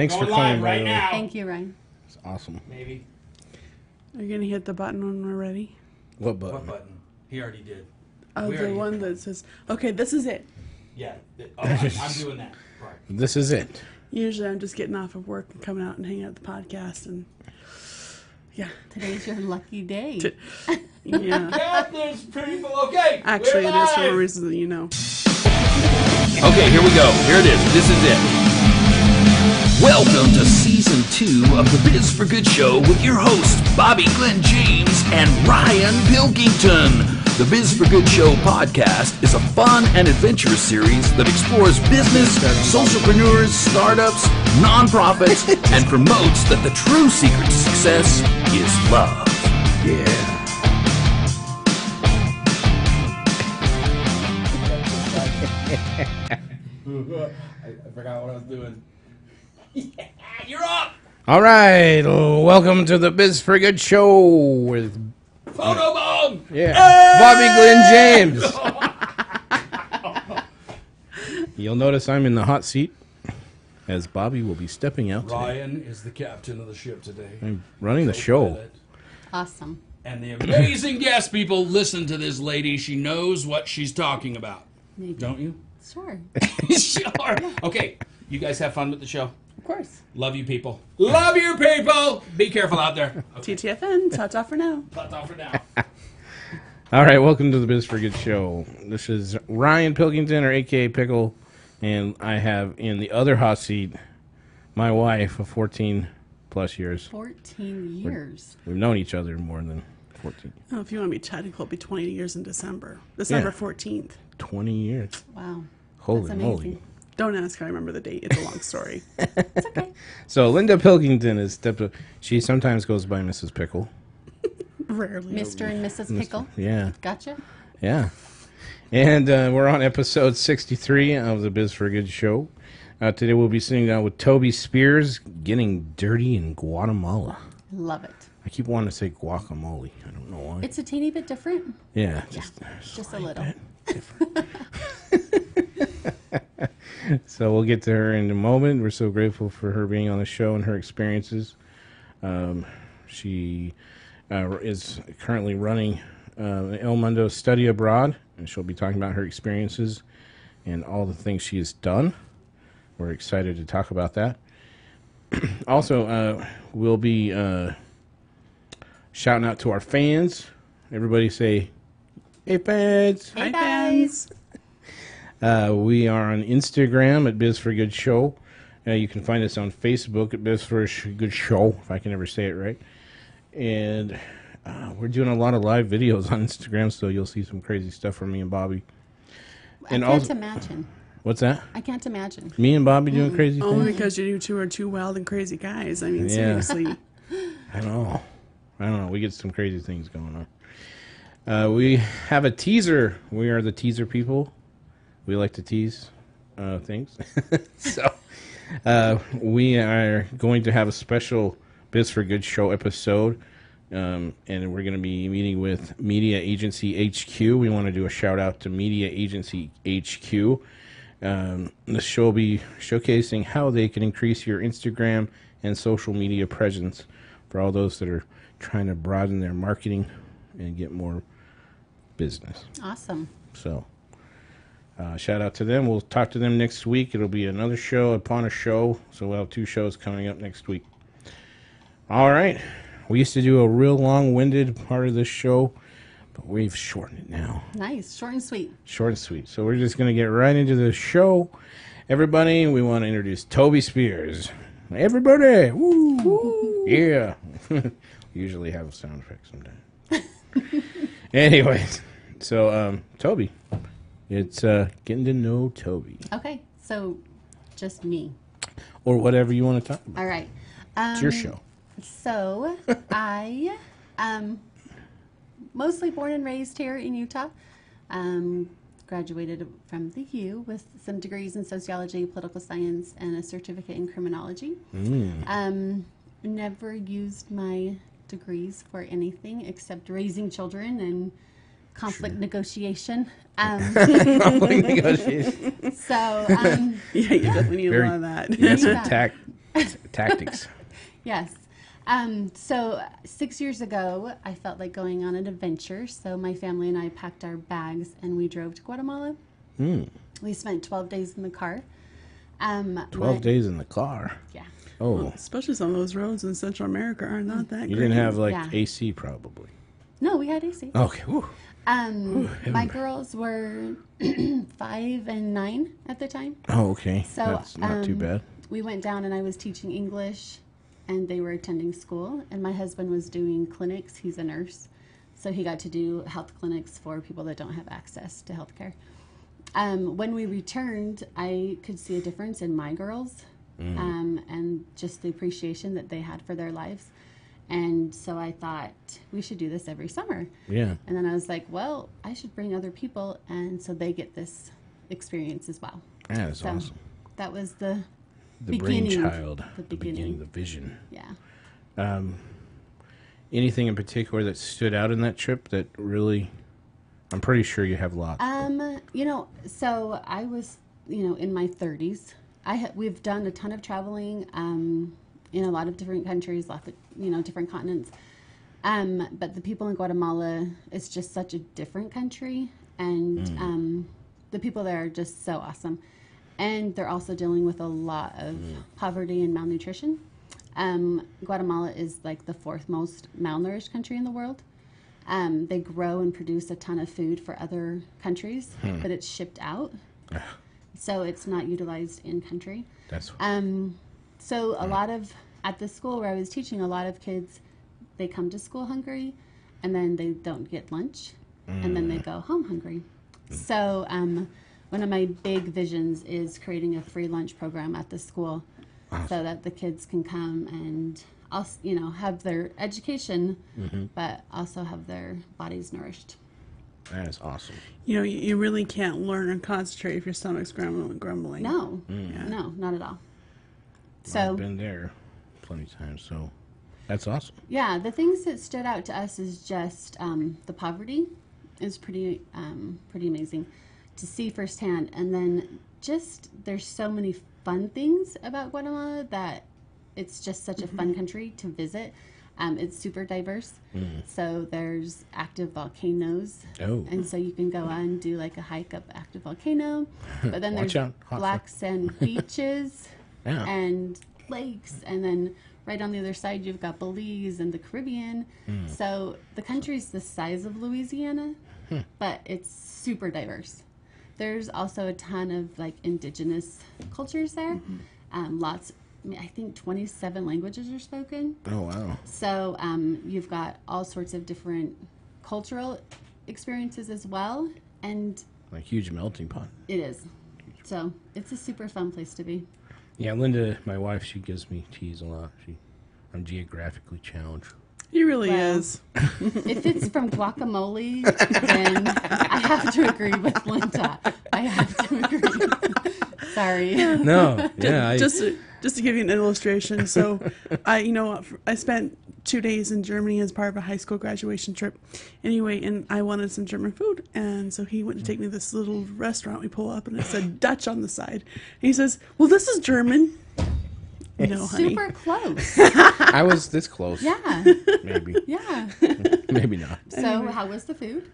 Thanks for Going coming live right now. Thank you, Ryan. It's awesome. Maybe. Are you going to hit the button when we're ready? What button? What button? He already did. Oh, We the already one hit that says, okay, this is it. Yeah. I'm doing that. Right. This is it. Usually I'm just getting off of work and coming out and hanging out at the podcast. And yeah. Today's your lucky day. Yeah. Got this, people. Okay. Actually, we're it is for a live. reason that you know. Okay, here we go. Here it is. This is it. Welcome to Season 2 of the Biz for Good Show with your hosts, Bobby Glenn James and Ryan Pilkington. The Biz for Good Show podcast is a fun and adventurous series that explores business, socialpreneurs, startups, nonprofits, and promotes that the true secret to success is love. Yeah. I forgot what I was doing. Yeah, you're up. All right. Welcome to the Biz for Good Show with Photobomb. Bobby Glenn James. You'll notice I'm in the hot seat as Bobby will be stepping out today. Ryan is the captain of the ship today. I'm running the show. Awesome. And the amazing guest people, listen to this lady. She knows what she's talking about. Maybe. Don't you? Sure. Sure. Okay. You guys have fun with the show. Of course. Love you, people. Love you, people. Be careful out there. Okay. TTFN, ta-ta for now. That's all for now. All right. Welcome to the Biz for Good Show. This is Ryan Pilkington, or AKA Pickle, and I have in the other hot seat my wife of 14 plus years. 14 years. We've known each other more than 14. Oh, if you want to be technical, it'll be 20 years in December. December Yeah. 14th. 20 years. Wow. Holy That's moly. amazing. Don't ask how I remember the date. It's a long story. It's okay. So Linda Pilkington is stepped up. She sometimes goes by Mrs. Pickle. Rarely. Mr. and Mrs. Pickle. Yeah. Gotcha. Yeah. And we're on episode 63 of the Biz for Good Show. Today we'll be sitting down with Tobie Spears, getting dirty in Guatemala. Love it. I keep wanting to say guacamole. I don't know why. It's a teeny bit different. Yeah. Just a little. Different. So we'll get to her in a moment. We're so grateful for her being on the show and her experiences. She is currently running El Mundo Study Abroad, and she'll be talking about her experiences and all the things she has done. We're excited to talk about that. Also, we'll be shouting out to our fans. Everybody say, hey, fans. Hey, Hi, guys. We are on Instagram at Biz for Good Show. You can find us on Facebook at Biz for Good Show, if I can ever say it right. And we're doing a lot of live videos on Instagram, so you'll see some crazy stuff from me and Bobby. And I can't also, imagine. what's that? I can't imagine. Me and Bobby doing crazy Only things? because you two are two wild and crazy guys. I mean, Yeah. seriously. I don't know. We get some crazy things going on. We have a teaser. We are the teaser people. We like to tease things. So we are going to have a special Biz for Good Show episode. And we're going to be meeting with Media Agency HQ. We want to do a shout out to Media Agency HQ. The show will be showcasing how they can increase your Instagram and social media presence for all those that are trying to broaden their marketing and get more business. Awesome. So shout out to them. We'll talk to them next week. It'll be another show upon a show. So we'll have 2 shows coming up next week. All right. We used to do a real long-winded part of this show, but we've shortened it now. Nice. Short and sweet. Short and sweet. So we're just going to get right into the show. Everybody, we want to introduce Tobie Spears. Everybody! Woo! Woo. Yeah. Usually have a sound effect sometimes. Anyways, so Tobie, it's getting to know Tobie. Okay. So, just me. Or whatever you want to talk about. All right. It's your show. So, I mostly born and raised here in Utah. Graduated from the U with some degrees in sociology, political science, and a certificate in criminology. Never used my degrees for anything except raising children and conflict negotiation. Conflict negotiation. So, Yeah, you definitely need a lot of that. Yes, attack tactics. Yes. So 6 years ago, I felt like going on an adventure. So my family and I packed our bags and we drove to Guatemala. We spent 12 days in the car. 12 days in the car. Yeah. Oh, Especially some of those roads in Central America are not that you great. didn't have like Yeah. AC probably. No, we had AC. Okay. Whew. My girls were 5 and 9 at the time. Oh, okay. So That's not too bad. We went down and I was teaching English and they were attending school. And my husband was doing clinics. He's a nurse. So he got to do health clinics for people that don't have access to health care. When we returned, I could see a difference in my girls and just the appreciation that they had for their lives. And so I thought we should do this every summer. Yeah. And then I was like, well, I should bring other people, and so they get this experience as well. Yeah, that's So awesome. that was the The beginning. brainchild. The The beginning. the vision. Yeah. Anything in particular that stood out in that trip that really, I'm pretty sure you have lots. So I was, in my 30s. We've done a ton of traveling in a lot of different countries, lots of, different continents. But the people in Guatemala, it's just such a different country. And the people there are just so awesome. And they're also dealing with a lot of poverty and malnutrition. Guatemala is like the 4th most malnourished country in the world. They grow and produce a ton of food for other countries, but it's shipped out. So it's not utilized in country. That's So a lot of, at the school where I was teaching, a lot of kids, they come to school hungry and then they don't get lunch and then they go home hungry. So one of my big visions is creating a free lunch program at the school so that the kids can come and also, have their education, but also have their bodies nourished. That is awesome. You really can't learn and concentrate if your stomach's grumbling. No, no, not at all. So I've been there plenty of times, so that's awesome. yeah, the things that stood out to us is just the poverty is pretty amazing to see firsthand, and then just there's so many fun things about Guatemala that it's just such a fun country to visit. It's super diverse, so there's active volcanoes, and so you can go on and do like a hike up active volcano, but then Watch there's out. Hot black sand beaches Yeah. and lakes, and then right on the other side you've got Belize and the Caribbean. So the country's the size of Louisiana, but it's super diverse. There's also a ton of like indigenous cultures there. I think 27 languages are spoken. Oh, wow. So you've got all sorts of different cultural experiences as well, and Like huge melting pot. it is. So it's a super fun place to be. Yeah, Linda, my wife, she gives me tease a lot. I'm geographically challenged. He really Well, is. If it's from guacamole, then I have to agree with Linda. I have to agree. Sorry. No, yeah. Just to give you an illustration, so I spent 2 days in Germany as part of a high school graduation trip. Anyway, and I wanted some German food, and so he went to take me to this little restaurant. We pull up, and it said Dutch on the side. And he says, "Well, this is German." No, honey. Super close. I was this close. Yeah. Maybe. Yeah. Maybe not. So how was the food?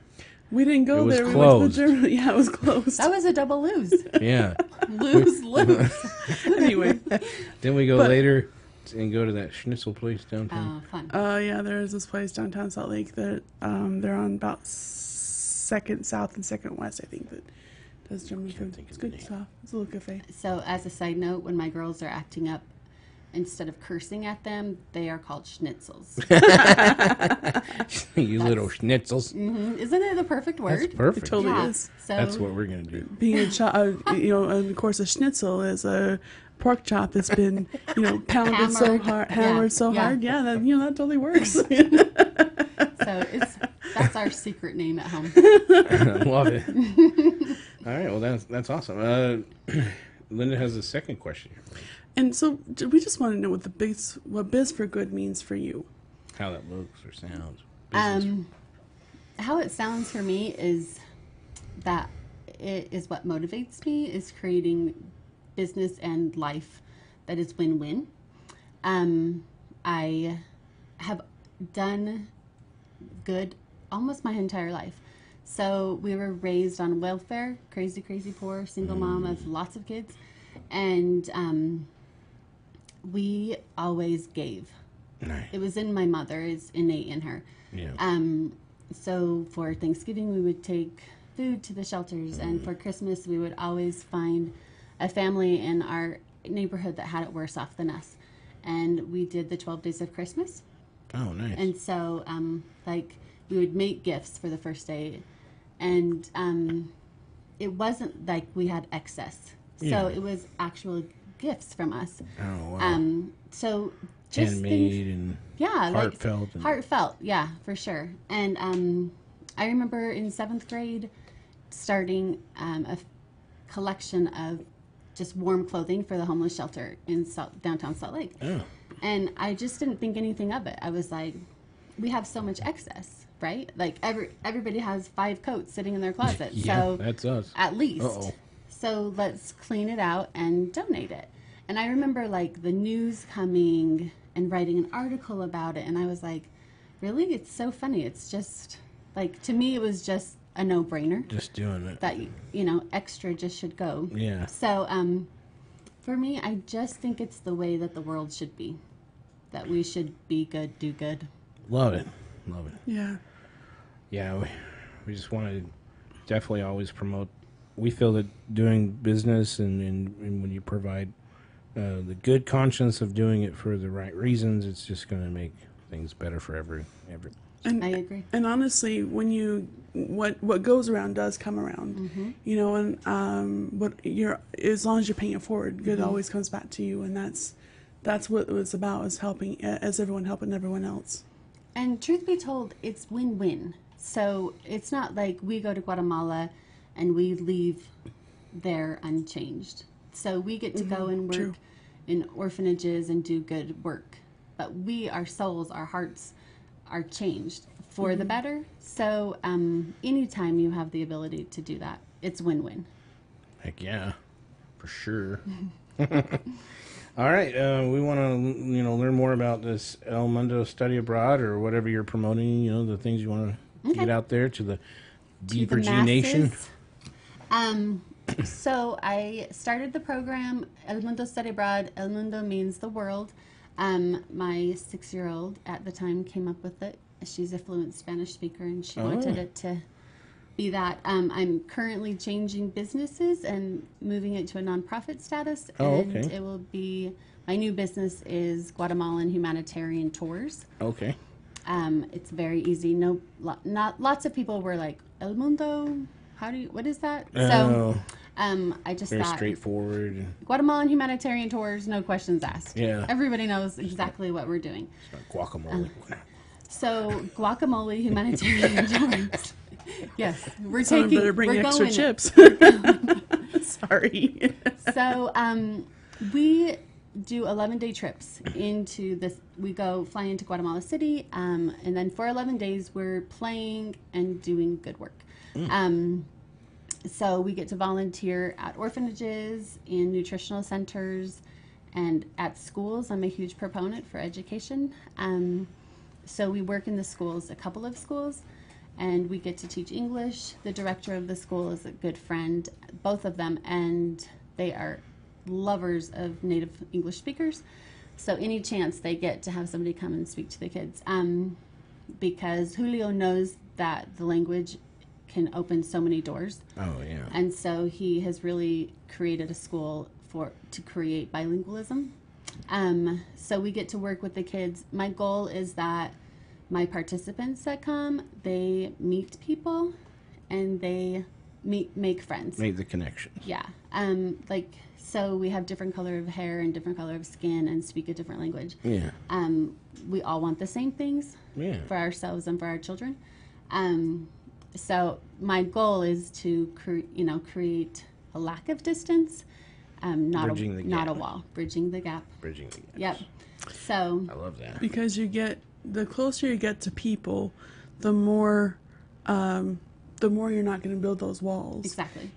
We didn't go It was there. closed. We went to the German. Yeah, it was closed. That was a double lose. Yeah. Lose. Anyway. Then we go But- later and go to that schnitzel place downtown. Oh, fun. Yeah, there's this place downtown Salt Lake that they're on about 2nd South and 2nd West, I think, that does German food. think It's of the good name. stuff. It's a little cafe. So as a side note, when my girls are acting up, instead of cursing at them, they are called schnitzels. You little schnitzels. Isn't it the perfect word? That's perfect. It totally Yeah. is. So That's what we're going to do. Being a child, and of course, a schnitzel is a pork chop that's been, pounded so hard, hammered so hard. Yeah, that totally works. so that's our secret name at home. I love it. All right, well, that's awesome. Linda has a second question here. And so we just want to know what Biz for Good means for you. How that looks or sounds. Business. How it sounds for me is that it is what motivates me is creating business and life that is win-win. I have done good almost my entire life. So we were raised on welfare, crazy, crazy poor, single mom of lots of kids. And we always gave. Nice. It was in my mother. It's innate in her. Yeah. So for Thanksgiving, we would take food to the shelters. And for Christmas, we would always find a family in our neighborhood that had it worse off than us. And we did the 12 days of Christmas. Oh, nice. And so, we would make gifts for the first day. And it wasn't like we had excess. Yeah. So it was actual gifts from us. Oh, wow. So just handmade and heartfelt. Heartfelt, yeah, for sure. And I remember in 7th grade starting a collection of just warm clothing for the homeless shelter in downtown Salt Lake. Oh. And I just didn't think anything of it. I was like, we have so much excess, right? Like everybody has 5 coats sitting in their closet. Yeah, so that's us. At least. Uh-oh. So let's clean it out and donate it. And I remember like the news coming and writing an article about it. And I was like, really? It's so funny. It's just like, to me, it was just a no-brainer. Just doing it. That, extra just should go. Yeah. So for me, I just think it's the way that the world should be. That we should be good, do good. Love it. Love it. Yeah. Yeah, we just want to definitely always promote. We feel that doing business and when you provide the good conscience of doing it for the right reasons, it's just going to make things better for every. And, I agree. And honestly, when what goes around does come around, Mm-hmm. and as long as you're paying it forward, good always comes back to you, and that's what it was about, is helping, as everyone helping everyone else. And truth be told, it's win-win. So it's not like we go to Guatemala and we leave there unchanged. So we get to go and work true. in orphanages and do good work. But our souls, our hearts are changed for the better. So anytime you have the ability to do that, it's win-win. Heck yeah, for sure. All right, we want to learn more about this El Mundo Study Abroad or whatever you're promoting. The things you want to get out there to the Beaver G Nation. So I started the program El Mundo Study Abroad. El Mundo means the world. My 6-year-old at the time came up with it. She's a fluent Spanish speaker, and she wanted it to be that. I'm currently changing businesses and moving it to a nonprofit status. And it will be, my new business is Guatemalan Humanitarian Tours. Okay. It's very easy. Not lots of people were like, El Mundo, what is that? So I just very thought, straightforward. Guatemalan Humanitarian Tours, no questions asked. Yeah. Everybody knows exactly what we're doing. It's not guacamole. So guacamole humanitarian tours. Yes, we're Someone taking. better bring we're extra going chips. Sorry. So we do 11-day trips into this. We fly into Guatemala City, and then for 11 days we're playing and doing good work. So we get to volunteer at orphanages, in nutritional centers, and at schools. I'm a huge proponent for education. So we work in the schools, a couple of schools, and we get to teach English. The director of the school is a good friend, both of them, and they are lovers of native English speakers. So any chance they get to have somebody come and speak to the kids, because Julio knows that the language can open so many doors. Oh, yeah. And so he has really created a school to create bilingualism. So we get to work with the kids. My goal is that my participants that come, they meet people and they make friends. Make the connections. Yeah. So we have different color of hair and different color of skin and speak a different language. Yeah. We all want the same things for ourselves and for our children. So my goal is to create a lack of distance, not a wall, bridging the gap. Bridging the gap. Yep. So I love that. Because the closer you get to people, the more you're not going to build those walls. Exactly.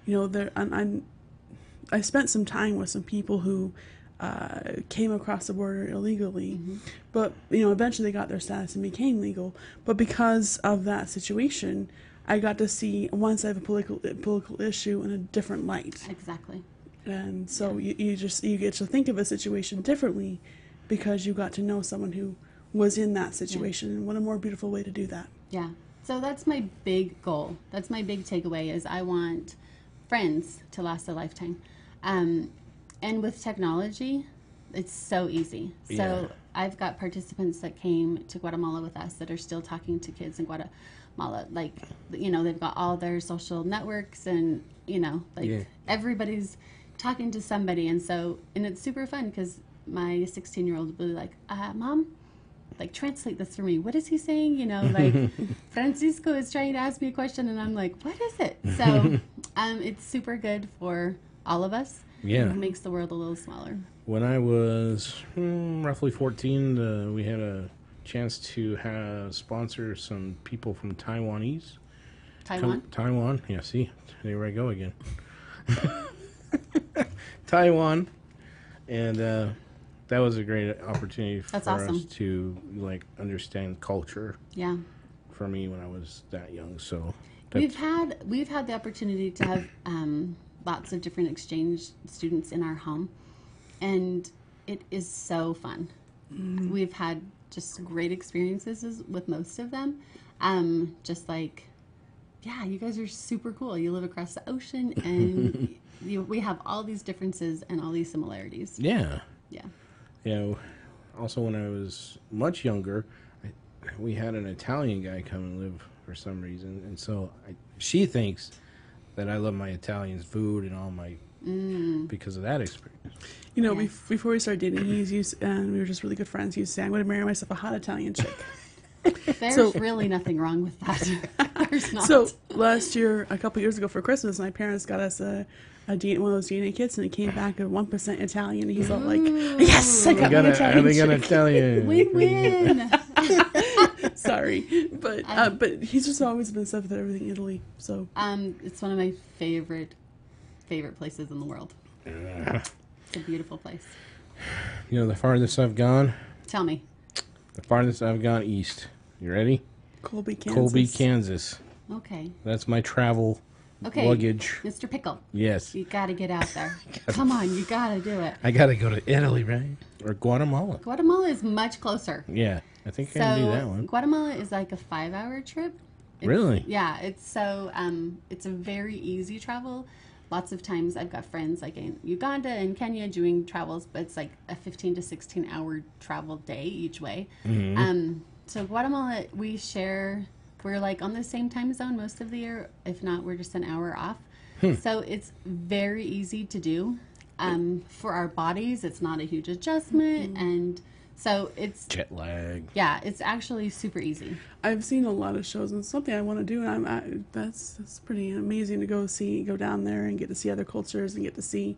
I spent some time with some people who came across the border illegally. But, you know, eventually they got their status and became legal. But because of that situation, I got to see one side of a political issue in a different light. Exactly. And so you get to think of a situation differently because you got to know someone who was in that situation. And what a more beautiful way to do that. Yeah. So that's my big goal. That's my big takeaway is I want friends to last a lifetime. And with technology, it's so easy. So Yeah. I've got participants that came to Guatemala with us that are still talking to kids in Guatemala. Like, you know, they've got all their social networks and, you know, like everybody's talking to somebody. And it's super fun because my 16-year-old will be like, Mom, like, translate this for me. What is he saying? You know, like, Francisco is trying to ask me a question, and I'm like, what is it? So it's super good for all of us. Yeah. It makes the world a little smaller. When I was roughly 14, we had a chance to sponsor some people from Taiwanese. Taiwan. Yeah, see, there I go again. Taiwan. And that was a great opportunity for us to, like, understand culture. Yeah. For me when I was that young. So we've had the opportunity to have lots of different exchange students in our home, and it is so fun. We've had just great experiences with most of them. Just like, yeah, you guys are super cool. You live across the ocean, and we have all these differences and all these similarities. Yeah. Yeah. You know, also when I was much younger, we had an Italian guy come and live for some reason, and so she thinks that I love my Italian food and all my because of that experience. You know, before we started dating, and we were just really good friends. He used to say, "I'm going to marry myself a hot Italian chick." There's really nothing wrong with that. There's not. So last year, a couple years ago for Christmas, my parents got us one of those DNA kits, and it came back at 1% Italian. And he's all like, "Yes, I got my Italian chick." We win. Sorry, but he's just always been stuff with everything Italy. So it's one of my favorite places in the world. It's a beautiful place. You know, the farthest I've gone. Tell me. The farthest I've gone east. You ready? Colby, Kansas. Okay. That's my travel luggage. Mr. Pickle. Yes. You got to get out there. Come on, you got to do it. I got to go to Italy, right? Or Guatemala. Guatemala is much closer. Yeah, I think I can do that one. Guatemala is like a 5-hour trip. Really? Yeah, it's a very easy travel. Lots of times I've got friends like in Uganda and Kenya doing travels, but it's like a 15 to 16 hour travel day each way. So Guatemala, we're like on the same time zone most of the year. If not, we're just an hour off. So it's very easy to do. For our bodies, it's not a huge adjustment. And so it's jet lag. Yeah, it's actually super easy. I've seen a lot of shows, and something I want to do. And that's pretty amazing to go down there and get to see other cultures and get to see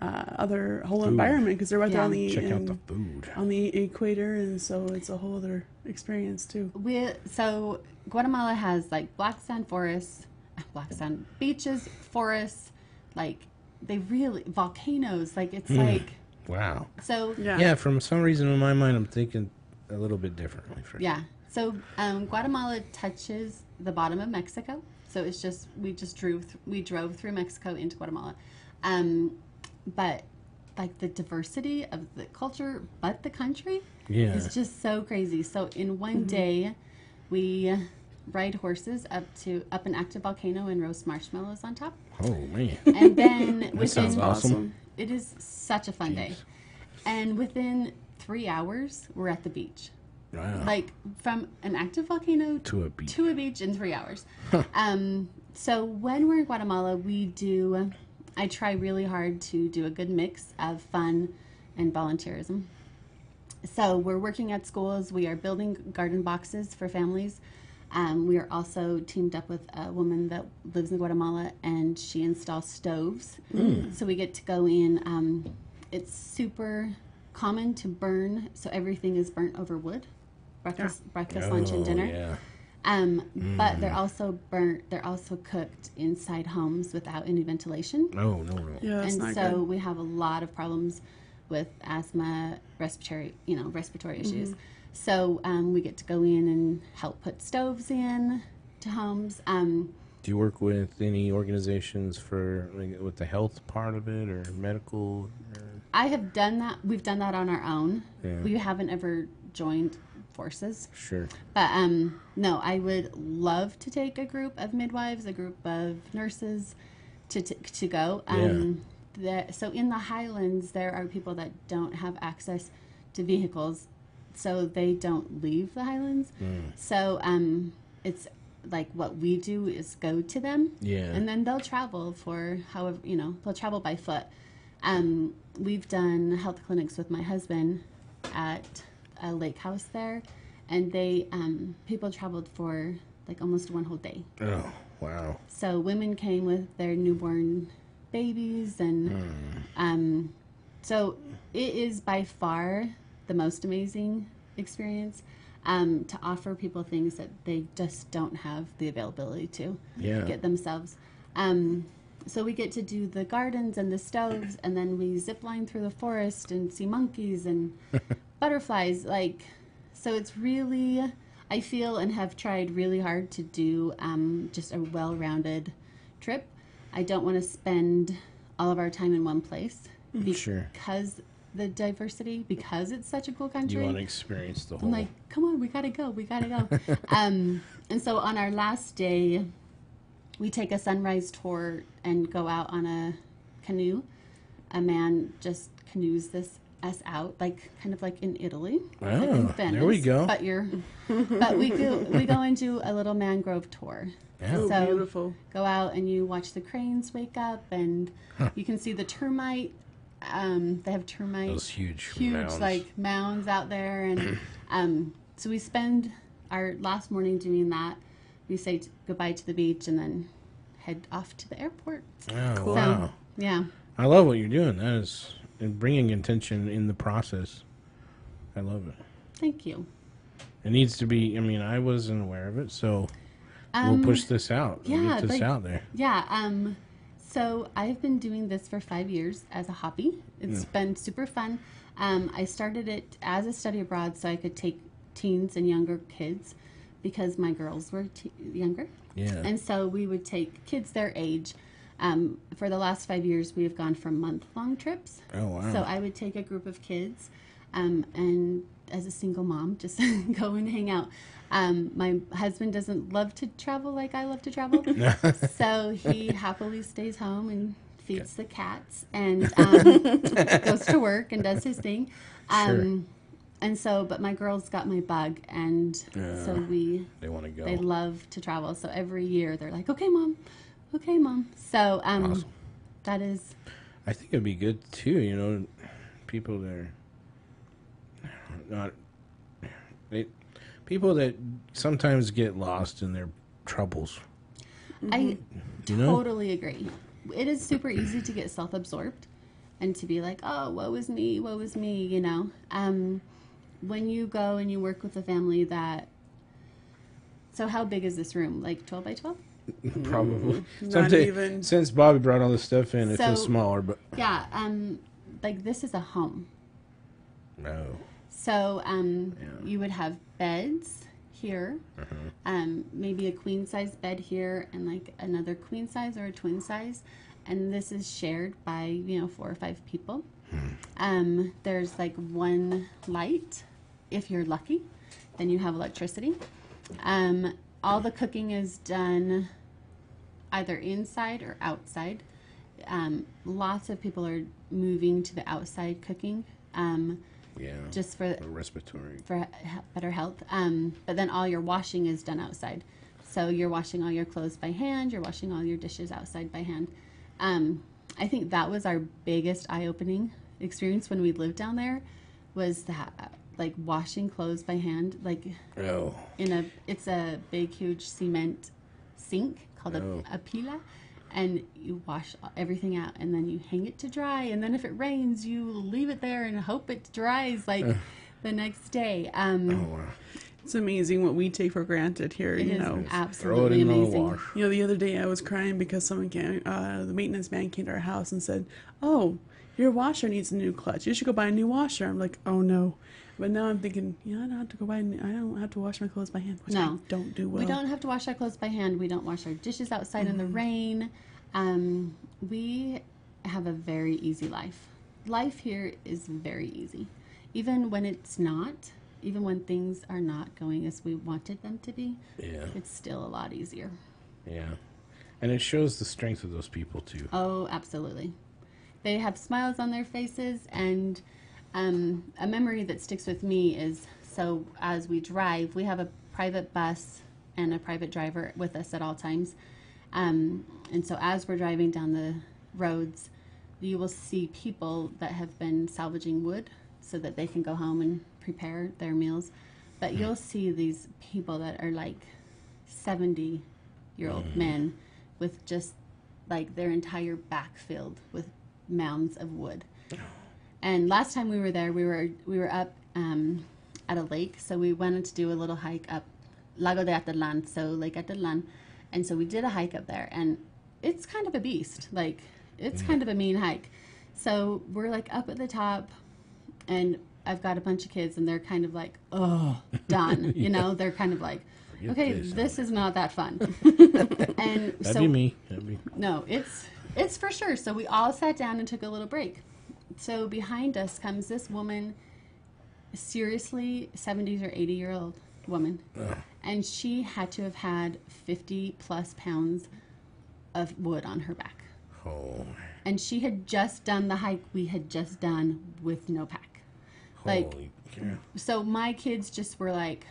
other whole environment because they're right there on the check out the food on the equator, and so it's a whole other experience too. So Guatemala has like black sand beaches, forests, like volcanoes. Like it's like. Wow. So yeah, from some reason in my mind, I'm thinking a little bit differently. So Guatemala touches the bottom of Mexico. So it's just we drove through Mexico into Guatemala, but like the diversity of the culture, but the country is just so crazy. So in one day, we ride horses up an active volcano and roast marshmallows on top. Oh man! And then that sounds awesome. It is such a fun day. And within 3 hours, we're at the beach. Wow. Like from an active volcano to a beach in 3 hours. So when we're in Guatemala, I try really hard to do a good mix of fun and volunteerism. So we're working at schools. We are building garden boxes for families. We are also teamed up with a woman that lives in Guatemala, and she installs stoves. So we get to go in. It's super common to burn, so everything is burnt over wood. Breakfast, lunch, and dinner. Yeah. But they're also cooked inside homes without any ventilation. No. Yeah, that's and not so good. we have a lot of problems with asthma, respiratory issues. So we get to go in and help put stoves in to homes. Do you work with any organizations for with the health part of it or medical? I have done that. We've done that on our own. Yeah. We haven't ever joined forces. Sure. But no, I would love to take a group of midwives, a group of nurses to go. So in the Highlands, there are people that don't have access to vehicles, so they don't leave the Highlands. So it's like what we do is go to them, and then they'll travel for however, they'll travel by foot. We've done health clinics with my husband at a lake house there, and they people traveled for like almost one whole day. Oh, wow. So women came with their newborn babies, and so it is by far the most amazing experience to offer people things that they just don't have the availability to get themselves. So we get to do the gardens and the stoves, and then we zip line through the forest and see monkeys and butterflies. So it's really, I feel and have tried really hard to do just a well-rounded trip. I don't want to spend all of our time in one place because the diversity, because it's such a cool country. You want to experience the whole. I'm like, come on, we gotta go. And so on our last day, we take a sunrise tour and go out on a canoe. A man just canoes us out, kind of like in Italy. Oh, like in Venice, there we go. But we go and do a little mangrove tour. Yeah. Oh, So beautiful. go out and you watch the cranes wake up, and you can see the termite. They have termite. Those huge mounds. Mounds out there, and so we spend our last morning doing that. We say goodbye to the beach and then head off to the airport. Oh, So, wow. yeah. I love what you're doing. That is and bringing intention in the process. I love it. Thank you. It needs to be. I mean, I wasn't aware of it, so we'll push this out. We'll yeah, get this out there. Yeah. So I've been doing this for 5 years as a hobby. It's been super fun. I started it as a study abroad so I could take teens and younger kids because my girls were younger. Yeah. And so we would take kids their age. For the last 5 years, we have gone for month-long trips. Oh, wow. So I would take a group of kids and as a single mom, just go and hang out. My husband doesn't love to travel like I love to travel. So he happily stays home and feeds the cats and goes to work and does his thing. Sure. And so, but my girls got my bug, and so They want to go. they love to travel. So every year they're like, okay, mom. So Awesome. that is. I think it'd be good too. People that are not people that sometimes get lost in their troubles. I You know? totally agree. It is super easy to get self-absorbed and to be like, oh, woe is me, when you go and you work with a family that... So how big is this room? Like 12 by 12? Probably. Not even. Since Bobby brought all this stuff in, it feels So- smaller, but Yeah, this is a home. no. So you would have beds here, maybe a queen size bed here, and like another queen size or a twin size, and this is shared by 4 or 5 people. There's like one light, if you're lucky, then you have electricity. All the cooking is done either inside or outside. Lots of people are moving to the outside cooking. Yeah. Just for respiratory. better health. But then all your washing is done outside. So you're washing all your clothes by hand. You're washing all your dishes outside by hand. I think that was our biggest eye-opening experience when we lived down there, was that like washing clothes by hand. Like it's a big, huge cement sink called a pila. And you wash everything out, and then you hang it to dry. And then if it rains, you leave it there and hope it dries like the next day. Wow. It's amazing what we take for granted here. It is Throw it absolutely in the amazing. wash. The other day I was crying because someone came, the maintenance man came to our house and said, "Oh, your washer needs a new clutch. You should go buy a new washer. I'm like, oh no. But now I'm thinking, I don't have to go buy. I don't have to wash my clothes by hand, which I don't do well. We don't have to wash our clothes by hand. We don't wash our dishes outside in the rain. We have a very easy life. Life here is very easy. Even when it's not, even when things are not going as we wanted them to be, it's still a lot easier. Yeah. And it shows the strength of those people, too. Oh, absolutely. They have smiles on their faces, and a memory that sticks with me is, so as we drive, we have a private bus and a private driver with us at all times. And so as we're driving down the roads, you will see people that have been salvaging wood so that they can go home and prepare their meals. But you'll see these people that are like 70-year-old men with just like their entire back filled with mounds of wood. And last time we were there, we were up at a lake, so we wanted to do a little hike up Lago de Atitlan, so Lake Atitlan. And so we did a hike up there, and it's kind of a beast. Like, it's kind of a mean hike. So we're like up at the top, and I've got a bunch of kids, and they're kind of like, oh, done. You know, they're kind of like, okay, this is not that fun. And That'd be me. No, it's for sure. So we all sat down and took a little break. So behind us comes this woman, seriously 70s or 80-year-old woman. And she had to have had 50 plus pounds of wood on her back. Oh. And she had just done the hike we had just done with no pack. Like, Holy cow. So my kids just were like,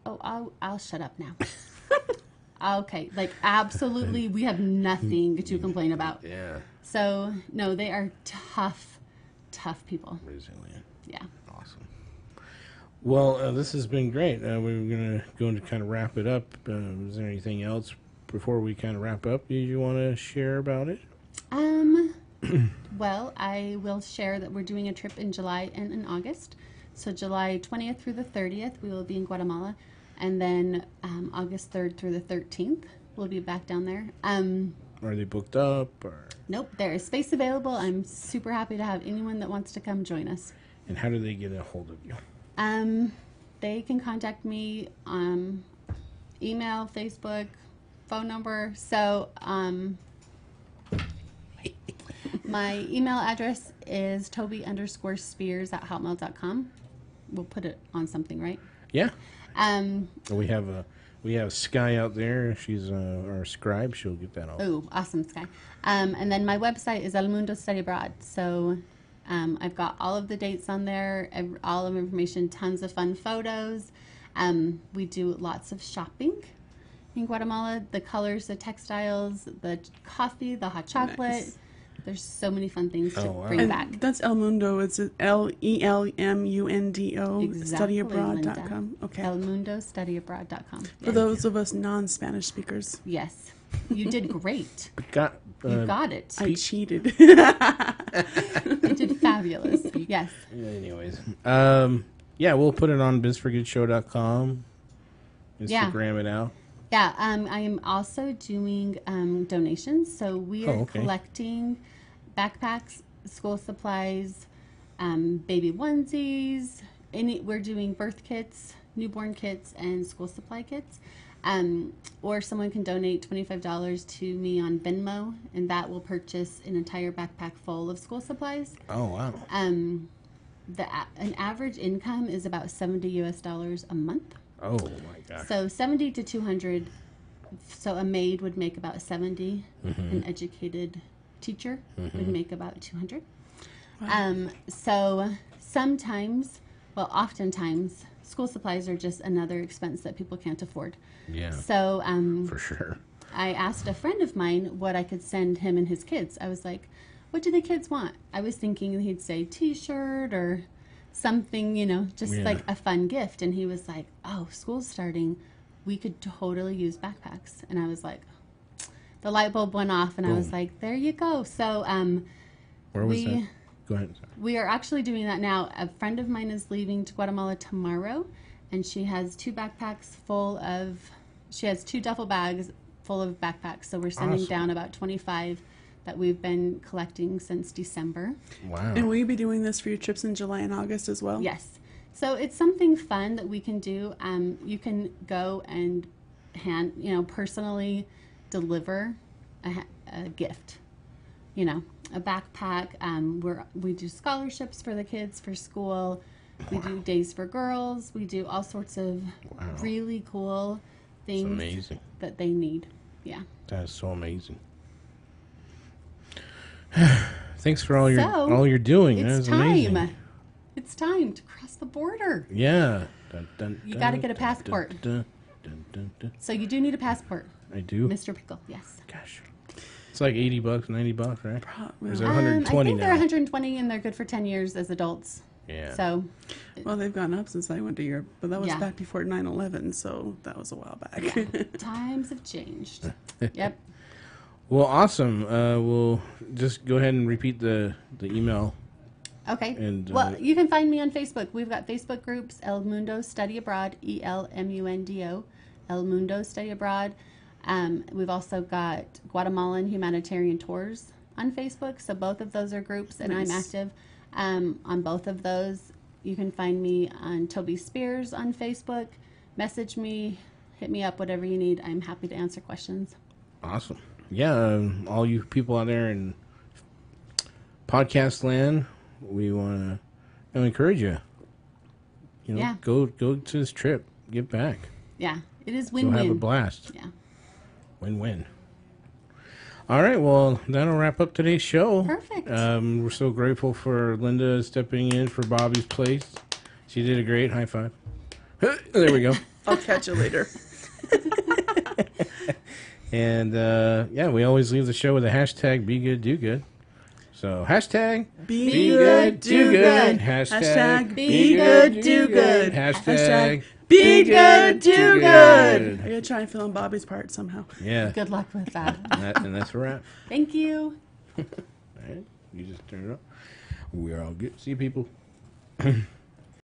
oh, I'll shut up now. Okay, like absolutely, we have nothing to complain about. Yeah. So, no, they are tough people. Resilient. Yeah. Awesome. Well, this has been great. We're going to go into kind of wrap it up. Is there anything else before we kind of wrap up? Did you want to share about it? Well, I will share that we're doing a trip in July and in August. So July 20th through the 30th, we will be in Guatemala. And then August 3rd through the 13th, we'll be back down there. Are they booked up? Or? Nope, there is space available. I'm super happy to have anyone that wants to come join us. And how do they get a hold of you? They can contact me on email, Facebook, phone number. So my email address is Tobie_Spears@hotmail.com. We'll put it on something, right? Yeah. We have Sky out there. She's our scribe. She'll get that all. Oh, awesome, Sky. And then my website is El Mundo Study Abroad. So I've got all of the dates on there, all of information, tons of fun photos. We do lots of shopping in Guatemala. The colors, the textiles, the coffee, the hot chocolate. Nice. There's so many fun things to wow. bring back. That's El Mundo. It's LELMUNDO. Exactly, Studyabroad.com. Okay. ElMundoStudyAbroad.com. For those of us non-Spanish speakers. Yes. You did great. Got, You got it. I cheated. You did fabulous. Yes. anyways. Yeah, we'll put it on bizforgoodshow.com. Instagram it out. Yeah, I am also doing donations. So we are collecting backpacks, school supplies, baby onesies. We're doing birth kits, newborn kits, and school supply kits. Or someone can donate $25 to me on Venmo, and that will purchase an entire backpack full of school supplies. Oh, wow. An average income is about $70 a month. Oh, my gosh. So 70 to 200. So a maid would make about 70. An educated teacher would make about 200. Wow. So sometimes, well, oftentimes, school supplies are just another expense that people can't afford. Yeah. So for sure. I asked a friend of mine what I could send him and his kids. I was like, what do the kids want? I was thinking he'd say T-shirt or something, just like a fun gift. And he was like, oh, school's starting. We could totally use backpacks. And I was like, the light bulb went off, and I was like, there you go. So where was that? Go ahead. Sorry. We are actually doing that now. A friend of mine is leaving to Guatemala tomorrow, and she has 2 backpacks she has 2 duffel bags full of backpacks. So we're sending down about 25 that we've been collecting since December. Wow. And will you be doing this for your trips in July and August as well? Yes. So it's something fun that we can do. You can go and personally deliver a gift. You know, a backpack. We do scholarships for the kids for school. We do days for girls. We do all sorts of really cool things amazing. that they need. Yeah. That is so amazing. Thanks for all you're doing. That It's is time. amazing. It's time to cross the border. Yeah. You got to get a passport. So you do need a passport, I do. Mr. Pickle. Yes. Gosh. It's like $80, $90, right? Or is it I 120 think now? they're 120 and they're good for 10 years as adults. Yeah. So Well, they've gone up since I went to Europe, but that was Yeah. back before 9/11, so that was a while back. times have changed. Yep. Well, awesome. We'll just go ahead and repeat the email. Okay. And, well, you can find me on Facebook. We've got Facebook groups, El Mundo Study Abroad, ELMUNDO, El Mundo Study Abroad. We've also got Guatemalan Humanitarian Tours on Facebook. So both of those are groups, and Nice. I'm active on both of those. You can find me on Tobie Spears on Facebook. Message me, hit me up, whatever you need. I'm happy to answer questions. Awesome. Yeah, all you people out there in podcast land, we want to encourage you. You know, Yeah. go to this trip, get back. Yeah, it is You'll have a win-win. blast. Yeah. Win-win. All right, well, that'll wrap up today's show. Perfect. We're so grateful for Linda stepping in for Bobby's place. She did a great high five. There we go. I'll catch you later. And, yeah, we always leave the show with a hashtag Be Good, Do Good. So, hashtag Be good, do good. Hashtag Be good, do good. Hashtag Be good, do good. good. I gotta try and fill in Bobby's part somehow. Yeah. Good luck with that. And that's a wrap. Thank you. All right. You just turn it up. We're all good. See you, people.